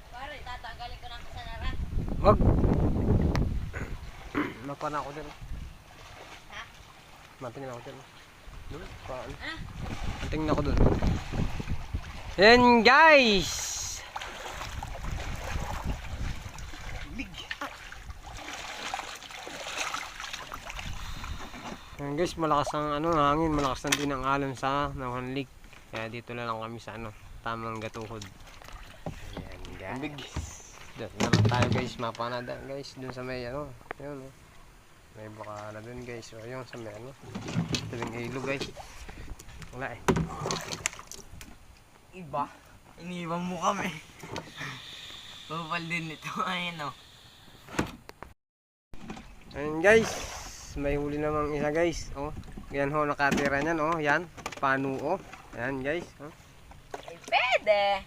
Pare, tatanggalin ko na ako sa nara. Wag. Mapana ako din. Ha? Matingin ako din. Doon, paano? Ano? Matingin ako doon. Yan guys. Yan guys, malakas ang hangin, malakas din ang alon sa Nauhan Lake. Kaya dito na lang kami sa tamang gatuhod. Ayan guys. Doon naman tayo guys, mapanada guys doon sa may yun may baka na doon guys. So ayun sa may tabing ilog guys. Wala eh. Iba? Iniwan mo kami. Bawal din ito. Ayun o. Ayun guys, may huli namang isa guys. Oh, yan ho nakatira niyan oh, yan. Panuo. Ayan guys, oh. Ay, pwede.